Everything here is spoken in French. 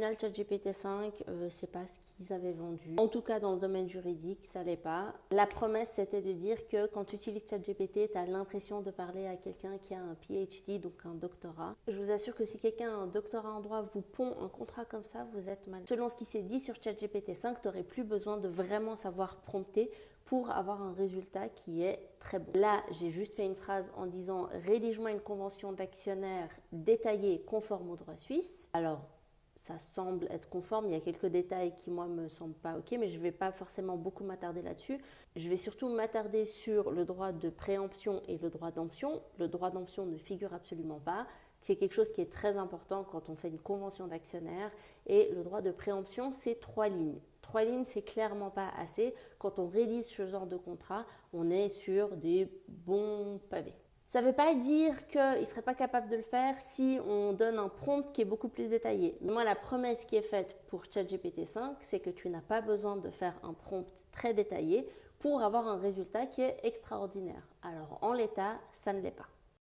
Final, ChatGPT 5, c'est pas ce qu'ils avaient vendu. En tout cas, dans le domaine juridique, ça l'est pas. La promesse, c'était de dire que quand tu utilises ChatGPT, tu as l'impression de parler à quelqu'un qui a un PhD, donc un doctorat. Je vous assure que si quelqu'un a un doctorat en droit vous pond un contrat comme ça, vous êtes mal. Selon ce qui s'est dit sur ChatGPT 5, tu n'aurais plus besoin de vraiment savoir prompter pour avoir un résultat qui est très bon. Là, j'ai juste fait une phrase en disant « Rédige-moi une convention d'actionnaire détaillée conforme au droit suisse ». Alors, ça semble être conforme, il y a quelques détails qui moi me semblent pas ok, mais je ne vais pas forcément beaucoup m'attarder là-dessus. Je vais surtout m'attarder sur le droit de préemption et le droit d'emption. Le droit d'emption ne figure absolument pas. C'est quelque chose qui est très important quand on fait une convention d'actionnaire. Et le droit de préemption, c'est 3 lignes. 3 lignes, c'est clairement pas assez. Quand on rédige ce genre de contrat, on est sur des bons pavés. Ça ne veut pas dire qu'il ne serait pas capable de le faire si on donne un prompt qui est beaucoup plus détaillé. Mais moi, la promesse qui est faite pour ChatGPT 5, c'est que tu n'as pas besoin de faire un prompt très détaillé pour avoir un résultat qui est extraordinaire. Alors, en l'état, ça ne l'est pas.